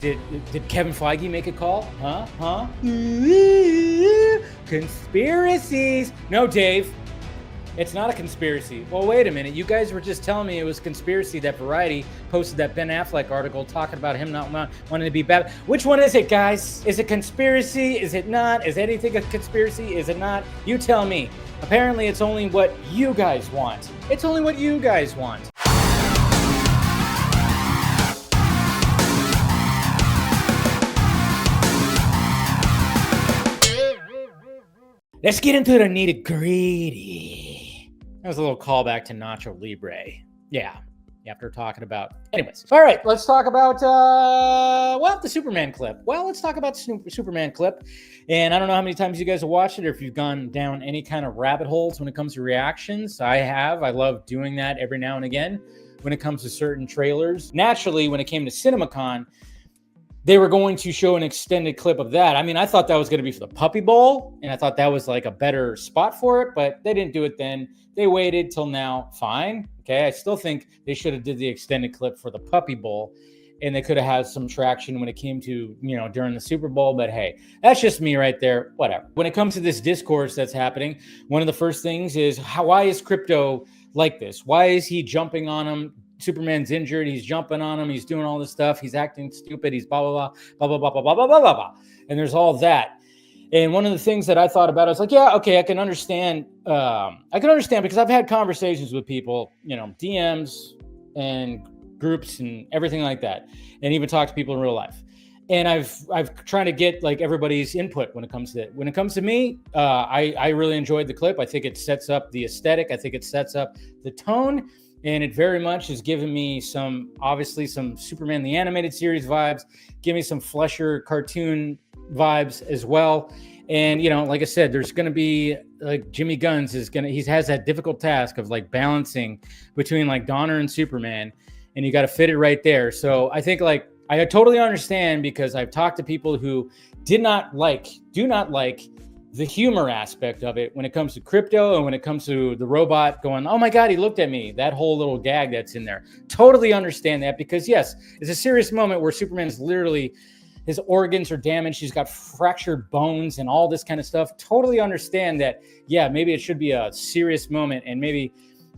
Did Kevin Feige make a call? Huh? Conspiracies. No, Dave. It's not a conspiracy. Well, wait a minute. You guys were just telling me it was a conspiracy that Variety posted that Ben Affleck article talking about him not wanting to be Batman. Which one is it, guys? Is it conspiracy? Is it not? Is anything a conspiracy? Is it not? You tell me. Apparently, it's only what you guys want. It's only what you guys want. Let's get into the nitty-gritty. That was a little callback to Nacho Libre. Yeah, after talking about... Anyways. All right, let's talk about, the Superman clip. Well, let's talk about the Superman clip. And I don't know how many times you guys have watched it or if you've gone down any kind of rabbit holes when it comes to reactions. I have. I love doing that every now and again when it comes to certain trailers. Naturally, when it came to CinemaCon, they were going to show an extended clip of that. I mean, I thought that was going to be for the Puppy Bowl, and I thought that was like a better spot for it, but they didn't do it then. They waited till now. Fine. Okay. I still think they should have did the extended clip for the Puppy Bowl, and they could have had some traction when it came to, during the Super Bowl, but hey, that's just me right there. Whatever. When it comes to this discourse that's happening, one of the first things is why is Crypto like this? Why is he jumping on him? Superman's injured. He's jumping on him. He's doing all this stuff. He's acting stupid. He's blah, blah, blah, blah, blah, blah, blah, blah, blah, blah, blah. And there's all that. And one of the things that I thought about, I was like, yeah, okay, I can understand. Because I've had conversations with people, DMs and groups and everything like that. And even talk to people in real life. And I've tried to get like everybody's input when it comes to it. When it comes to me, I really enjoyed the clip. I think it sets up the aesthetic. I think it sets up the tone. And it very much has given me some Superman the Animated Series vibes, give me some Flesher cartoon vibes as well. And, like I said, there's going to be like Jimmy Gunn's he has that difficult task of like balancing between like Donner and Superman, and you got to fit it right there. So I think like I totally understand, because I've talked to people who do not like the humor aspect of it when it comes to Crypto and when it comes to the robot going, oh my God, he looked at me. That whole little gag that's in there. Totally understand that, because yes, it's a serious moment where Superman's literally, his organs are damaged. He's got fractured bones and all this kind of stuff. Totally understand that. Yeah, maybe it should be a serious moment and maybe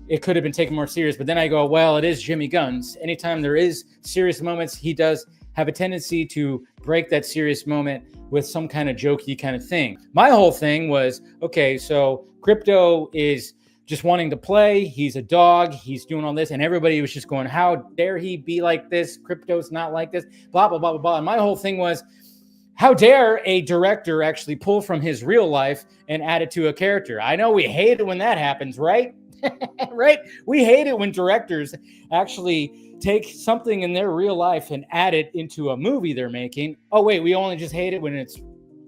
it could have been taken more serious. But then I go, well, it is Jimmy Gunn's. Anytime there is serious moments, he does have a tendency to break that serious moment with some kind of jokey kind of thing. My whole thing was, okay, so Crypto is just wanting to play. He's a dog. He's doing all this. And everybody was just going, how dare he be like this? Crypto's not like this, blah, blah, blah, blah, blah. And my whole thing was, how dare a director actually pull from his real life and add it to a character? I know we hate it when that happens, right? Right? We hate it when directors actually take something in their real life and add it into a movie they're making. Oh, wait, we only just hate it when it's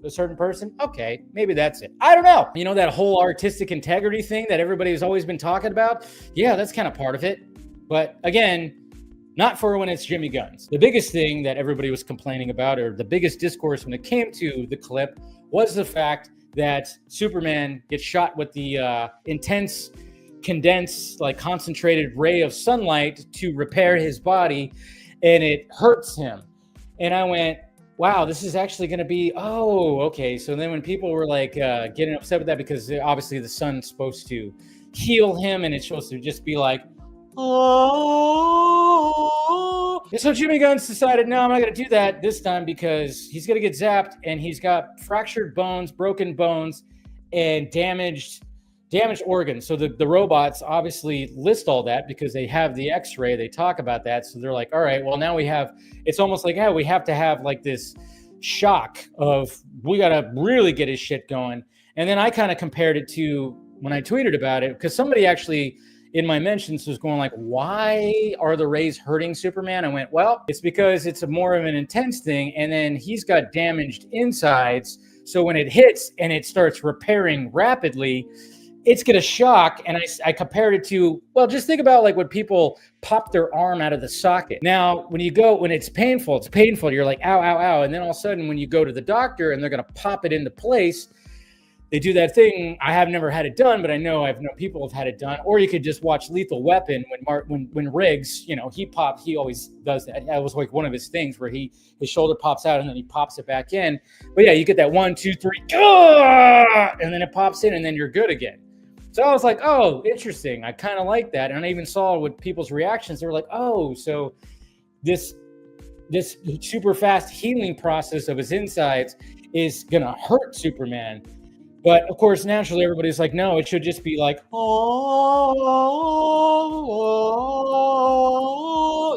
a certain person? Okay, maybe that's it. I don't know. That whole artistic integrity thing that everybody's always been talking about? Yeah, that's kind of part of it. But again, not for when it's Jimmy Gunn's. The biggest thing that everybody was complaining about, or the biggest discourse when it came to the clip, was the fact that Superman gets shot with the intense, condensed, like concentrated ray of sunlight to repair his body, and it hurts him. And I went, wow, this is actually going to be, oh, okay. So then when people were like getting upset with that, because obviously the sun's supposed to heal him and it's supposed to just be like, oh. And so Jimmy Gunn's decided, no, I'm not going to do that this time, because he's going to get zapped and he's got fractured bones, broken bones, and damaged organs. So the robots obviously list all that because they have the x-ray, they talk about that. So they're like, all right, well now it's almost like, we have to have like this shock of, we got to really get his shit going. And then I kind of compared it to when I tweeted about it, because somebody actually in my mentions was going like, why are the rays hurting Superman? I went, well, it's because it's more of an intense thing. And then he's got damaged insides. So when it hits and it starts repairing rapidly, it's going to shock. And I compared it to, well, just think about like when people pop their arm out of the socket. Now, when it's painful, You're like, ow, ow, ow. And then all of a sudden, when you go to the doctor and they're going to pop it into place, they do that thing. I have never had it done, but I know people have had it done. Or you could just watch Lethal Weapon when Riggs, you know, he always does that. That was like one of his things where his shoulder pops out and then he pops it back in. But yeah, you get that 1, 2, 3, and then it pops in and then you're good again. So I was like, oh, interesting. I kind of like that. And I even saw with people's reactions, they were like, oh, so this super fast healing process of his insides is going to hurt Superman. But of course, naturally, everybody's like, no, it should just be like, oh,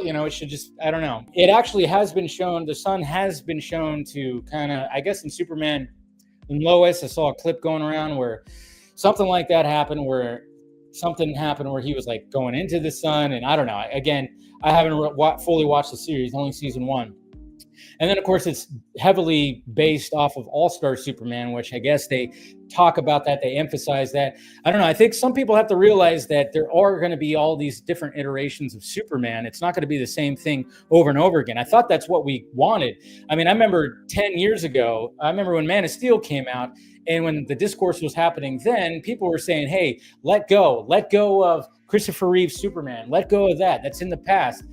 you know, it should just, I don't know. It actually has been shown, the sun has been shown to kind of, I guess in Superman and Lois, I saw a clip going around where something like that happened, where he was like going into the sun. And I don't know. Again, I haven't fully watched the series, only season 1. And then, of course, it's heavily based off of All-Star Superman, which I guess they talk about that. They emphasize that. I don't know. I think some people have to realize that there are going to be all these different iterations of Superman. It's not going to be the same thing over and over again. I thought that's what we wanted. I mean, I remember 10 years ago, I remember when Man of Steel came out, and when the discourse was happening then, people were saying, hey, let go of Christopher Reeve's Superman. Let go of that. That's in the past.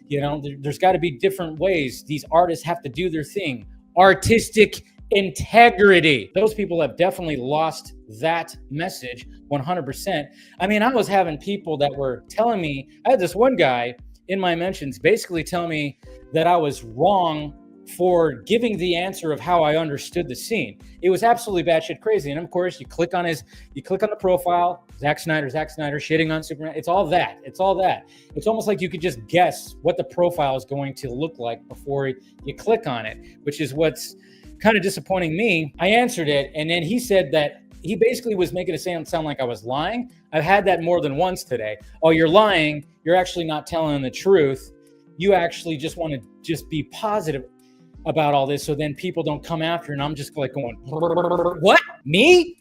You know, there's got to be different ways. These artists have to do their thing. Artistic integrity. Those people have definitely lost that message 100%. I mean, I was having people that were telling me, I had this one guy in my mentions basically tell me that I was wrong for giving the answer of how I understood the scene. It was absolutely batshit crazy. And of course, you click on the profile, Zack Snyder shitting on Superman. It's all that. It's almost like you could just guess what the profile is going to look like before you click on it, which is what's kind of disappointing me. I answered it, and then he said that he basically was making it sound like I was lying. I've had that more than once today. Oh, you're lying. You're actually not telling the truth. You actually just want to just be positive about all this, so then people don't come after, and I'm just like going, what? Me?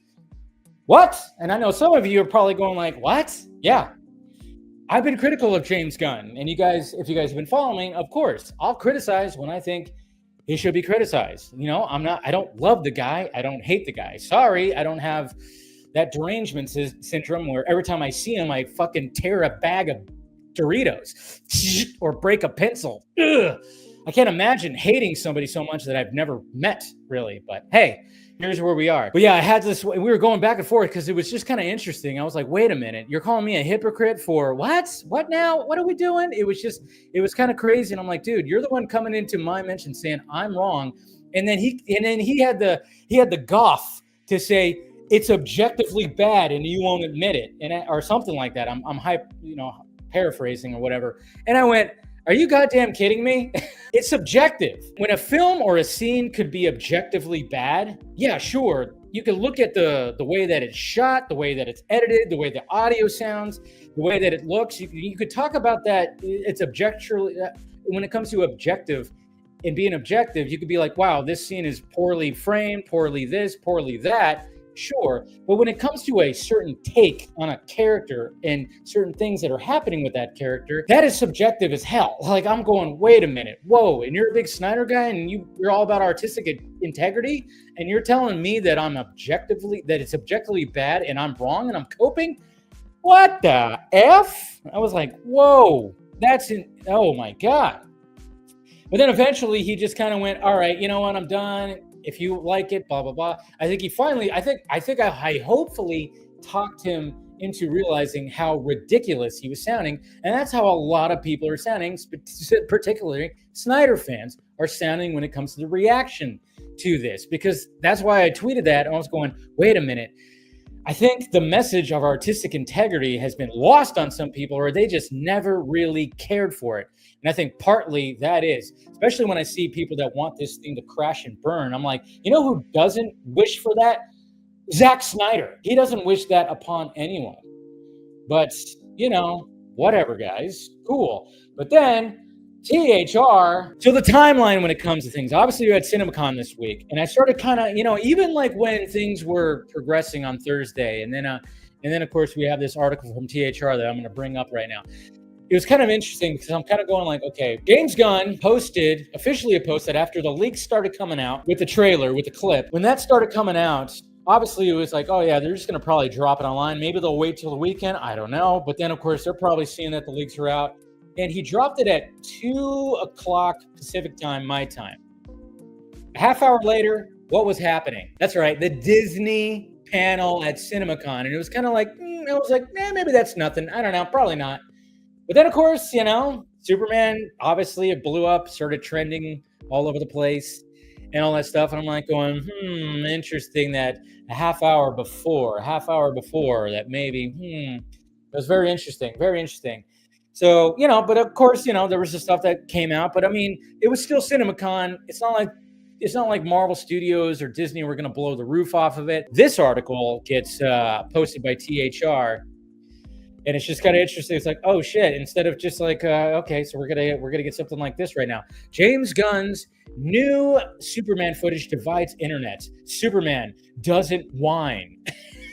What? And I know some of you are probably going like, what? Yeah. I've been critical of James Gunn, and you guys, if you guys have been following, of course, I'll criticize when I think he should be criticized. You know, I don't love the guy. I don't hate the guy. Sorry, I don't have that derangement syndrome where every time I see him, I fucking tear a bag of Doritos or break a pencil. Ugh. I can't imagine hating somebody so much that I've never met, really. But hey, here's where we are. But yeah, I had this, we were going back and forth because it was just kind of interesting. I was like, wait a minute, you're calling me a hypocrite for what? What now? What are we doing? It was kind of crazy. And I'm like, dude, you're the one coming into my mention saying I'm wrong. And then he had the guff to say it's objectively bad and you won't admit it, or something like that. I'm paraphrasing or whatever. And I went, are you goddamn kidding me? It's subjective. When a film or a scene could be objectively bad, yeah, sure. You can look at the way that it's shot, the way that it's edited, the way the audio sounds, the way that it looks. You could talk about that. It's objectively. When it comes to objective and being objective, you could be like, wow, this scene is poorly framed, poorly this, poorly that. Sure. But when it comes to a certain take on a character and certain things that are happening with that character, that is subjective as hell. Like, I'm going, wait a minute. Whoa. And you're a big Snyder guy and you're all about artistic integrity. And you're telling me that it's objectively bad and I'm wrong and I'm coping? What the F? I was like, whoa, oh my God. But then eventually he just kind of went, all right, you know what? I'm done. If you like it, blah, blah, blah. I think he finally, I hopefully talked him into realizing how ridiculous he was sounding. And that's how a lot of people are sounding, particularly Snyder fans are sounding when it comes to the reaction to this, because that's why I tweeted that. And I was going, wait a minute. I think the message of artistic integrity has been lost on some people, or they just never really cared for it. And I think partly that is, especially when I see people that want this thing to crash and burn. I'm like, you know who doesn't wish for that? Zack Snyder. He doesn't wish that upon anyone. But, whatever, guys. Cool. But then THR, so the timeline when it comes to things, obviously you had CinemaCon this week, and I started kind of, even like when things were progressing on Thursday, and then of course we have this article from THR that I'm going to bring up right now. It was kind of interesting because I'm kind of going like, okay, James Gunn officially posted after the leaks started coming out with the trailer, with the clip. When that started coming out, obviously it was like, oh yeah, they're just going to probably drop it online. Maybe they'll wait till the weekend. I don't know. But then, of course, they're probably seeing that the leaks are out. And he dropped it at 2:00 Pacific time, my time. A half hour later, what was happening? That's right, the Disney panel at CinemaCon. And it was kind of like, I was like, maybe that's nothing. I don't know, probably not. But then, of course, Superman, obviously it blew up, started trending all over the place and all that stuff. And I'm like going, interesting that a half hour before that maybe, it was very interesting, very interesting. So, but of course, there was the stuff that came out, but I mean, it was still CinemaCon. It's not like Marvel Studios or Disney were going to blow the roof off of it. This article gets posted by THR, and it's just kind of interesting. It's like, oh shit! Instead of just like, okay, so we're gonna get something like this right now. James Gunn's new Superman footage divides internet. Superman doesn't whine.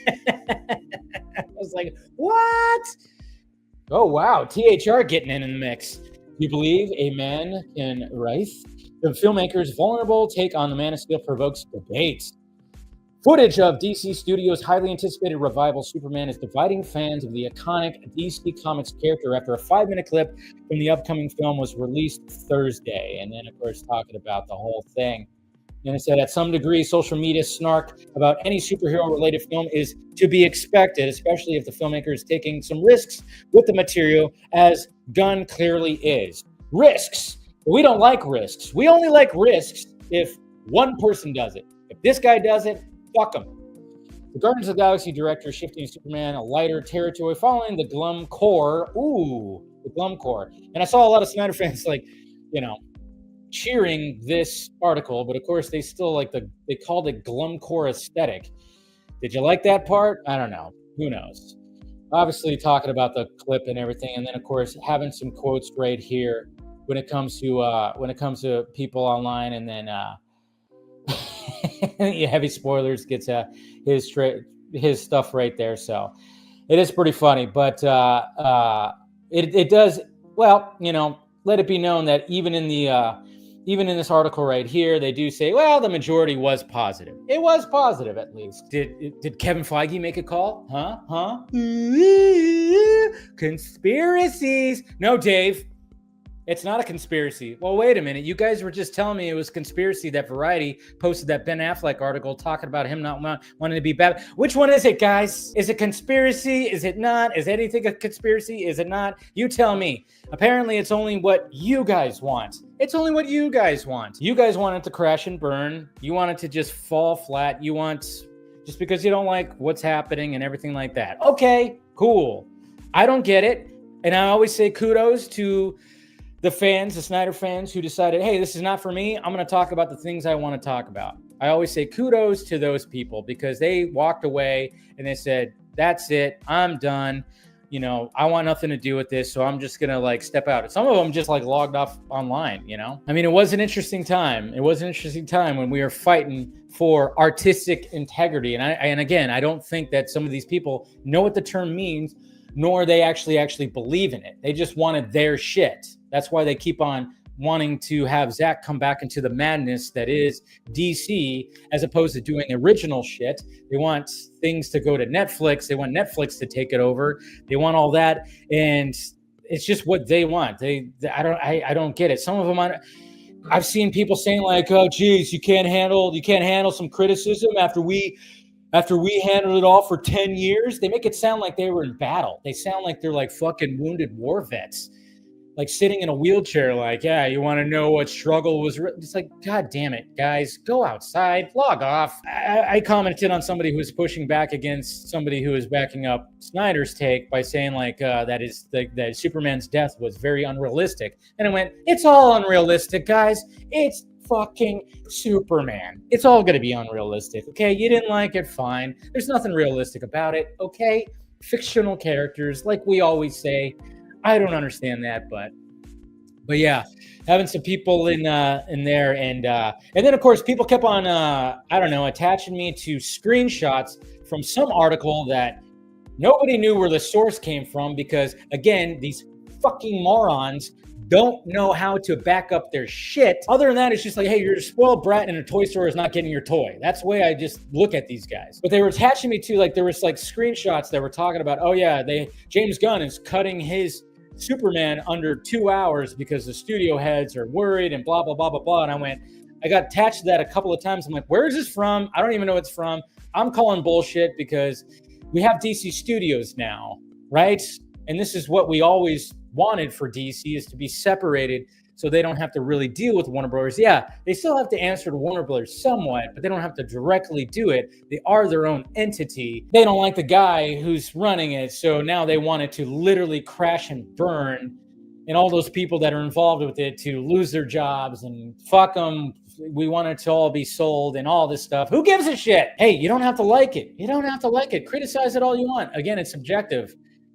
I was like, what? Oh wow, THR getting in the mix. You believe a man can write? The filmmaker's vulnerable take on the Man of Steel provokes debate. Footage of DC Studios' highly anticipated revival Superman is dividing fans of the iconic DC Comics character after a 5-minute clip from the upcoming film was released Thursday. And then, of course, talking about the whole thing. And it said, at some degree, social media snark about any superhero-related film is to be expected, especially if the filmmaker is taking some risks with the material, as Gunn clearly is. Risks. We don't like risks. We only like risks if one person does it. If this guy does it, fuck him. The Guardians of the Galaxy director shifting Superman a lighter territory following the glum core. Ooh, the glum core. And I saw a lot of Snyder fans cheering this article, but of course they still they called it glum core aesthetic. Did you like that part? I don't know. Who knows? Obviously talking about the clip and everything, and then of course having some quotes right here when it comes to people online, and then heavy spoilers gets his stuff right there. So it is pretty funny, but it does let it be known that even in this article right here, they do say, well, the majority was positive. It was positive, at least. Did Kevin Feige make a call? Huh? Conspiracies. No, Dave. It's not a conspiracy. Well, wait a minute. You guys were just telling me it was conspiracy that Variety posted that Ben Affleck article talking about him not wanting to be Batman. Which one is it, guys? Is it conspiracy? Is it not? Is anything a conspiracy? Is it not? You tell me. Apparently, it's only what you guys want. It's only what you guys want. You guys want it to crash and burn. You want it to just fall flat. You want, just because you don't like what's happening and everything like that. Okay, cool. I don't get it. And I always say kudos to the Snyder fans who decided, hey, this is not for me. I'm going to talk about the things I want to talk about. I always say kudos to those people because they walked away and they said, that's it. I'm done. I want nothing to do with this. So I'm just going to step out. Some of them just logged off online, I mean, it was an interesting time. It was an interesting time when we were fighting for artistic integrity. And again, I don't think that some of these people know what the term means, nor they actually believe in it. They just wanted their shit. That's why they keep on wanting to have Zack come back into the madness that is DC, as opposed to doing original shit. They want things to go to Netflix. They want Netflix to take it over. They want all that, and it's just what they want. I don't get it. Some of them, I've seen people saying oh, geez, you can't handle some criticism after we handled it all for 10 years. They make it sound like they were in battle. They sound like they're fucking wounded war vets. Sitting in a wheelchair, yeah, you want to know what struggle was. It's God damn it, guys, go outside, log off. I commented on somebody who was pushing back against somebody who was backing up Snyder's take by saying that Superman's death was very unrealistic. And I went, it's all unrealistic, guys. It's fucking Superman. It's all going to be unrealistic, okay? You didn't like it, fine. There's nothing realistic about it, okay? Fictional characters, like we always say. I don't understand that, but yeah, having some people in there, and then of course people kept on attaching me to screenshots from some article that nobody knew where the source came from, because again, these fucking morons don't know how to back up their shit. Other than that, it's just like, hey, you're a spoiled brat and a toy store is not getting your toy. That's the way I just look at these guys. But they were attaching me to, like, there was like screenshots that were talking about, oh yeah, James Gunn is cutting his Superman under 2 hours because the studio heads are worried and blah, blah, blah, blah, blah. And I got attached to that a couple of times. I'm like, where is this from? I don't even know what it's from. I'm calling bullshit because we have DC Studios now, right? And this is what we always wanted for DC, is to be separated so they don't have to really deal with Warner Brothers. Yeah, they still have to answer to Warner Brothers somewhat, but they don't have to directly do it. They are their own entity. They don't like the guy who's running it, so now they want it to literally crash and burn, and all those people that are involved with it to lose their jobs and fuck them. We want it to all be sold and all this stuff. Who gives a shit? Hey, you don't have to like it. You don't have to like it. Criticize it all you want. Again, it's subjective.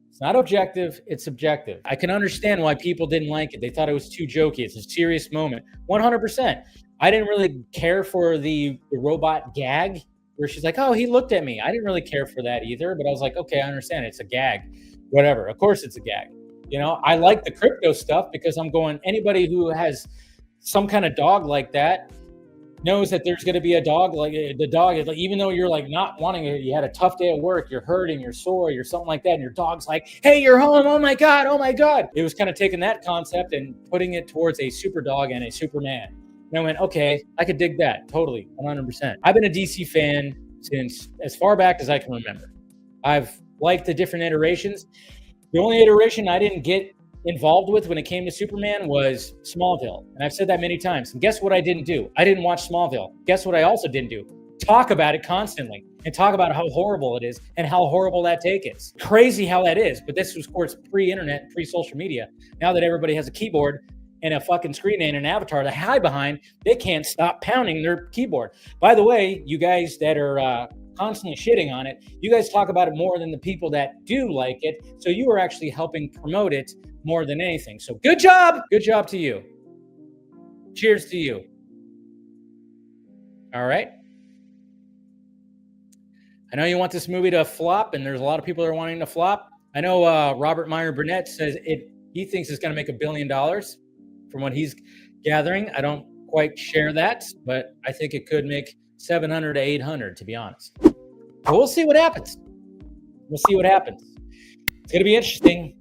It's not objective, it's subjective. I can understand why people didn't like it. They thought it was too jokey. It's a serious moment. 100%. I didn't really care for the robot gag where she's like, oh, he looked at me. I didn't really care for that either, but I was like, okay, I understand. It's a gag. Whatever. Of course it's a gag. You know, I like the crypto stuff because I'm going, anybody who has some kind of dog like that knows that there's going to be a dog, like the dog is like, even though you're like not wanting it, you had a tough day at work, you're hurting, you're sore, you're something like that, and your dog's like, hey, you're home, oh my god. It was kind of taking that concept and putting it towards a super dog and a Superman. And I went, okay, I could dig that totally, 100%. I've been a DC fan since as far back as I can remember. I've liked the different iterations. The only iteration I didn't get involved with when it came to Superman was Smallville. And I've said that many times. And guess what I didn't do? I didn't watch Smallville. Guess what I also didn't do? Talk about it constantly and talk about how horrible it is and how horrible that take is. Crazy how that is. But this was, of course, pre-internet, pre-social media. Now that everybody has a keyboard and a fucking screen name and an avatar to hide behind, they can't stop pounding their keyboard. By the way, you guys that are constantly shitting on it, you guys talk about it more than the people that do like it. So you are actually helping promote it more than anything. So good job to you. Cheers to you. All right. I know you want this movie to flop, and there's a lot of people that are wanting to flop. I know Robert Meyer Burnett says he thinks it's going to make $1 billion from what he's gathering. I don't quite share that, but I think it could make 700 to 800, to be honest. But we'll see what happens. It's going to be interesting.